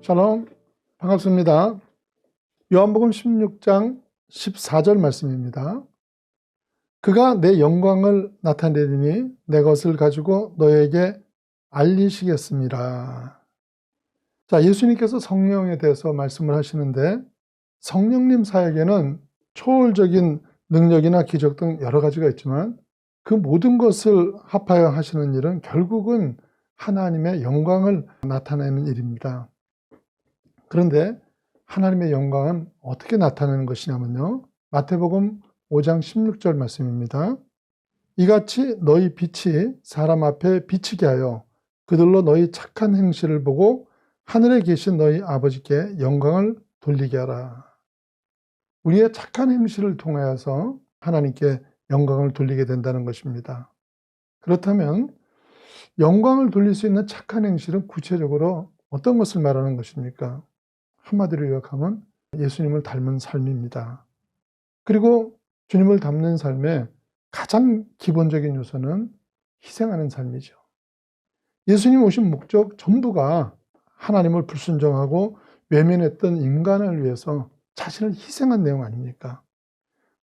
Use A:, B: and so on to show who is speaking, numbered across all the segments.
A: 샬롬, 반갑습니다. 요한복음 16장 14절 말씀입니다. 그가 내 영광을 나타내리니 내 것을 가지고 너에게 알리시겠습니다. 자, 예수님께서 성령에 대해서 말씀을 하시는데 성령님 사역에는 초월적인 능력이나 기적 등 여러 가지가 있지만 그 모든 것을 합하여 하시는 일은 결국은 하나님의 영광을 나타내는 일입니다. 그런데 하나님의 영광은 어떻게 나타내는 것이냐면요. 마태복음 5장 16절 말씀입니다. 이같이 너희 빛이 사람 앞에 비치게 하여 그들로 너희 착한 행실을 보고 하늘에 계신 너희 아버지께 영광을 돌리게 하라. 우리의 착한 행실을 통하여서 하나님께 영광을 돌리게 된다는 것입니다. 그렇다면 영광을 돌릴 수 있는 착한 행실은 구체적으로 어떤 것을 말하는 것입니까? 한마디로 요약하면 예수님을 닮은 삶입니다. 그리고 주님을 닮는 삶의 가장 기본적인 요소는 희생하는 삶이죠. 예수님 오신 목적 전부가 하나님을 불순종하고 외면했던 인간을 위해서 자신을 희생한 내용 아닙니까?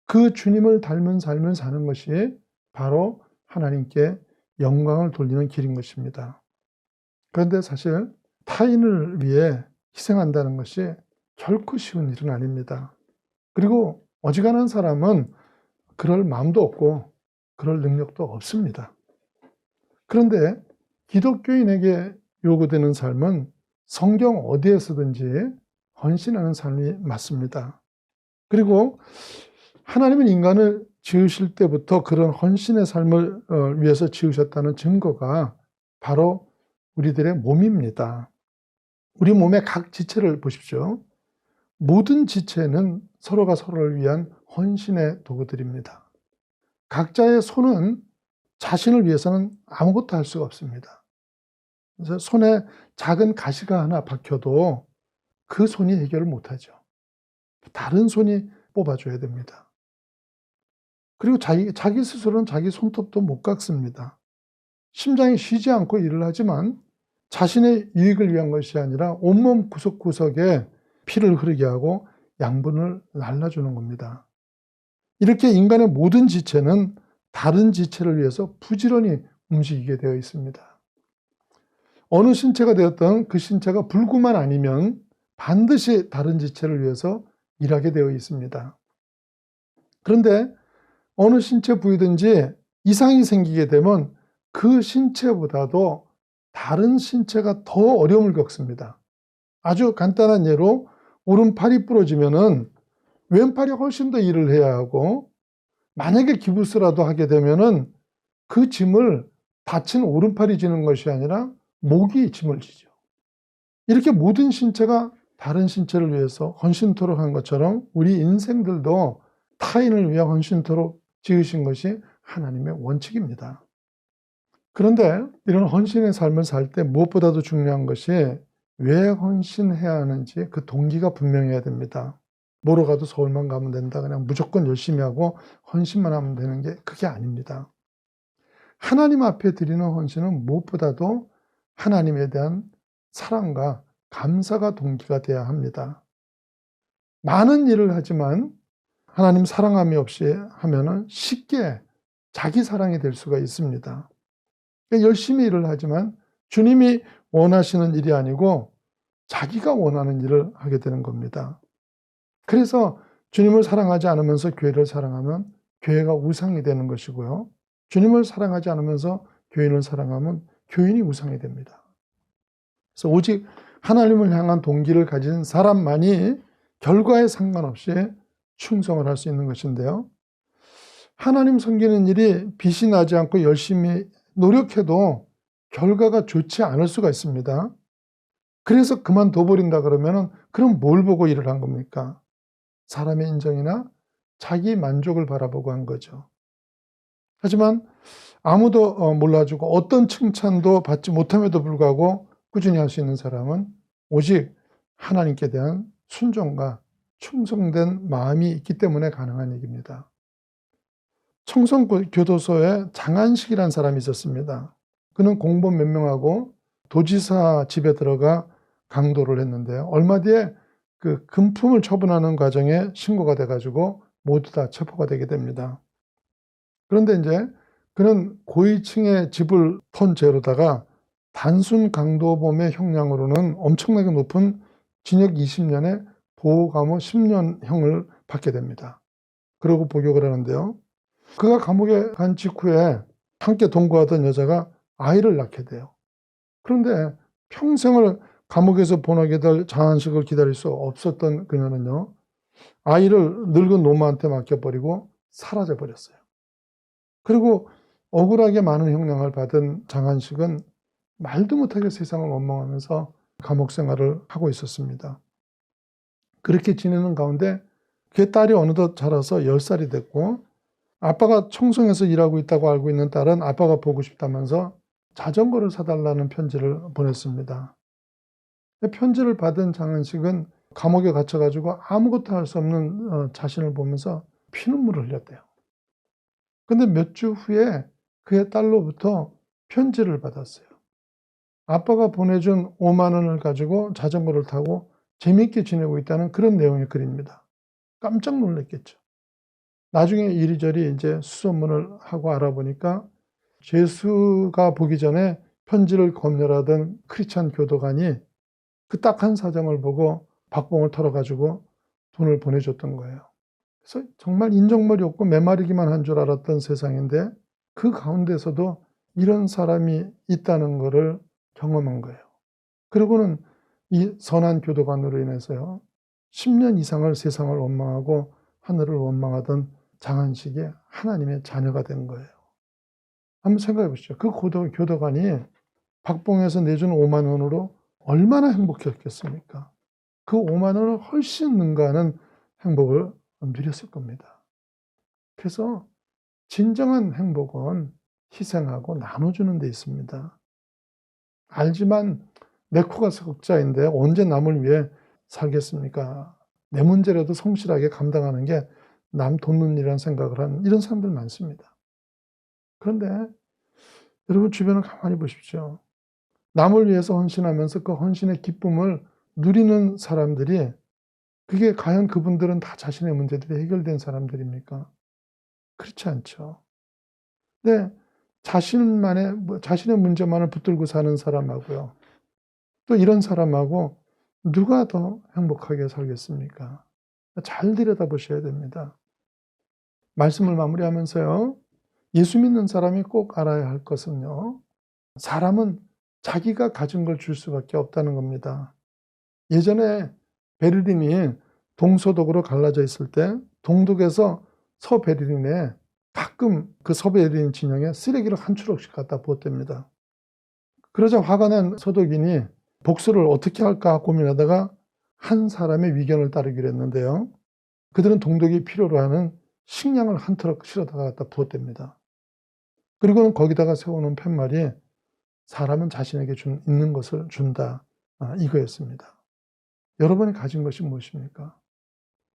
A: 그 주님을 닮은 삶을 사는 것이 바로 하나님께 영광을 돌리는 길인 것입니다. 그런데 사실 타인을 위해 희생한다는 것이 결코 쉬운 일은 아닙니다. 그리고 어지간한 사람은 그럴 마음도 없고 그럴 능력도 없습니다. 그런데 기독교인에게 요구되는 삶은 성경 어디에서든지 헌신하는 삶이 맞습니다. 그리고 하나님은 인간을 지으실 때부터 그런 헌신의 삶을 위해서 지으셨다는 증거가 바로 우리들의 몸입니다. 우리 몸의 각 지체를 보십시오. 모든 지체는 서로가 서로를 위한 헌신의 도구들입니다. 각자의 손은 자신을 위해서는 아무것도 할 수가 없습니다. 그래서 손에 작은 가시가 하나 박혀도 그 손이 해결을 못하죠. 다른 손이 뽑아줘야 됩니다. 그리고 자기 스스로는 자기 손톱도 못 깎습니다. 심장이 쉬지 않고 일을 하지만 자신의 유익을 위한 것이 아니라 온몸 구석구석에 피를 흐르게 하고 양분을 날라주는 겁니다. 이렇게 인간의 모든 지체는 다른 지체를 위해서 부지런히 움직이게 되어 있습니다. 어느 신체가 되었던 그 신체가 불구만 아니면 반드시 다른 지체를 위해서 일하게 되어 있습니다. 그런데 어느 신체 부위든지 이상이 생기게 되면 그 신체보다도 다른 신체가 더 어려움을 겪습니다. 아주 간단한 예로 오른팔이 부러지면은 왼팔이 훨씬 더 일을 해야 하고, 만약에 기부스라도 하게 되면은 그 짐을 다친 오른팔이 지는 것이 아니라 목이 짐을 지죠. 이렇게 모든 신체가 다른 신체를 위해서 헌신토록 한 것처럼 우리 인생들도 타인을 위해 헌신토록 지으신 것이 하나님의 원칙입니다. 그런데 이런 헌신의 삶을 살 때 무엇보다도 중요한 것이 왜 헌신해야 하는지 그 동기가 분명해야 됩니다. 뭐로 가도 서울만 가면 된다, 그냥 무조건 열심히 하고 헌신만 하면 되는 게 그게 아닙니다. 하나님 앞에 드리는 헌신은 무엇보다도 하나님에 대한 사랑과 감사가 동기가 돼야 합니다. 많은 일을 하지만 하나님 사랑함이 없이 하면은 쉽게 자기 사랑이 될 수가 있습니다. 열심히 일을 하지만 주님이 원하시는 일이 아니고 자기가 원하는 일을 하게 되는 겁니다. 그래서 주님을 사랑하지 않으면서 교회를 사랑하면 교회가 우상이 되는 것이고요. 주님을 사랑하지 않으면서 교인을 사랑하면 교인이 우상이 됩니다. 그래서 오직 하나님을 향한 동기를 가진 사람만이 결과에 상관없이 충성을 할 수 있는 것인데요. 하나님 섬기는 일이 빛이 나지 않고 열심히 노력해도 결과가 좋지 않을 수가 있습니다. 그래서 그만둬버린다 그러면 그럼 뭘 보고 일을 한 겁니까? 사람의 인정이나 자기 만족을 바라보고 한 거죠. 하지만 아무도 몰라주고 어떤 칭찬도 받지 못함에도 불구하고 꾸준히 할 수 있는 사람은 오직 하나님께 대한 순종과 충성된 마음이 있기 때문에 가능한 얘기입니다. 청송교도소에 장한식이라는 사람이 있었습니다. 그는 공무원 몇 명하고 도지사 집에 들어가 강도를 했는데요. 얼마 뒤에 그 금품을 처분하는 과정에 신고가 돼가지고 모두 다 체포가 되게 됩니다. 그런데 이제 그는 고위층의 집을 턴 죄로다가 단순 강도범의 형량으로는 엄청나게 높은 징역 20년에 보호감호 10년형을 받게 됩니다. 그러고 복역을 하는데요. 그가 감옥에 간 직후에 함께 동거하던 여자가 아이를 낳게 돼요. 그런데 평생을 감옥에서 보내게 될 장한식을 기다릴 수 없었던 그녀는요, 아이를 늙은 노마한테 맡겨버리고 사라져 버렸어요. 그리고 억울하게 많은 형량을 받은 장한식은 말도 못하게 세상을 원망하면서 감옥 생활을 하고 있었습니다. 그렇게 지내는 가운데 그의 딸이 어느덧 자라서 10살이 됐고, 아빠가 청송에서 일하고 있다고 알고 있는 딸은 아빠가 보고 싶다면서 자전거를 사달라는 편지를 보냈습니다. 편지를 받은 장한식은 감옥에 갇혀가지고 아무것도 할 수 없는 자신을 보면서 피눈물을 흘렸대요. 근데 몇 주 후에 그의 딸로부터 편지를 받았어요. 아빠가 보내준 5만 원을 가지고 자전거를 타고 재미있게 지내고 있다는 그런 내용의 글입니다. 깜짝 놀랐겠죠. 나중에 이리저리 이제 수소문을 하고 알아보니까 죄수가 보기 전에 편지를 검열하던 크리스찬 교도관이 그 딱 한 사정을 보고 박봉을 털어가지고 돈을 보내줬던 거예요. 그래서 정말 인정머리 없고 메마르기만 한 줄 알았던 세상인데 그 가운데서도 이런 사람이 있다는 것을 경험한 거예요. 그리고는 이 선한 교도관으로 인해서요, 10년 이상을 세상을 원망하고 하늘을 원망하던 장한식이 하나님의 자녀가 된 거예요. 한번 생각해 보시죠. 그 교도관이 박봉에서 내준 5만 원으로 얼마나 행복했겠습니까? 그 5만 원을 훨씬 능가하는 행복을 누렸을 겁니다. 그래서 진정한 행복은 희생하고 나눠주는 데 있습니다. 알지만 내 코가 석자인데 언제 남을 위해 살겠습니까? 내 문제라도 성실하게 감당하는 게 남 돕는 일이라는 생각을 하는 이런 사람들 많습니다. 그런데 여러분 주변을 가만히 보십시오. 남을 위해서 헌신하면서 그 헌신의 기쁨을 누리는 사람들이, 그게 과연 그분들은 다 자신의 문제들이 해결된 사람들입니까? 그렇지 않죠. 근데 자신의 문제만을 붙들고 사는 사람하고요, 또 이런 사람하고 누가 더 행복하게 살겠습니까? 잘 들여다보셔야 됩니다. 말씀을 마무리하면서요, 예수 믿는 사람이 꼭 알아야 할 것은요, 사람은 자기가 가진 걸 줄 수밖에 없다는 겁니다. 예전에 베를린이 동서독으로 갈라져 있을 때 동독에서 서베를린에 가끔 그 서베를린 진영에 쓰레기를 한 추럭씩 갖다 부었답니다. 그러자 화가 난 서독인이 복수를 어떻게 할까 고민하다가 한 사람의 위견을 따르기로 했는데요. 그들은 동독이 필요로 하는 식량을 한 트럭 실어다가 갖다 부었답니다. 그리고는 거기다가 세우는 팻말이 사람은 자신에게 있는 것을 준다, 이거였습니다. 여러분이 가진 것이 무엇입니까?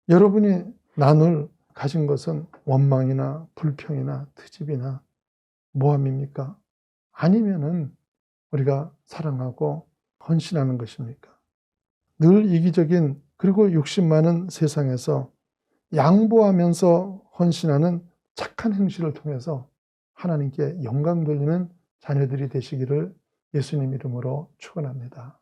A: 여러분이 나눌 가진 것은 원망이나 불평이나 트집이나 모함입니까? 아니면은 우리가 사랑하고 헌신하는 것입니까? 늘 이기적인 그리고 욕심 많은 세상에서 양보하면서 헌신하는 착한 행실을 통해서 하나님께 영광 돌리는 자녀들이 되시기를 예수님 이름으로 축원합니다.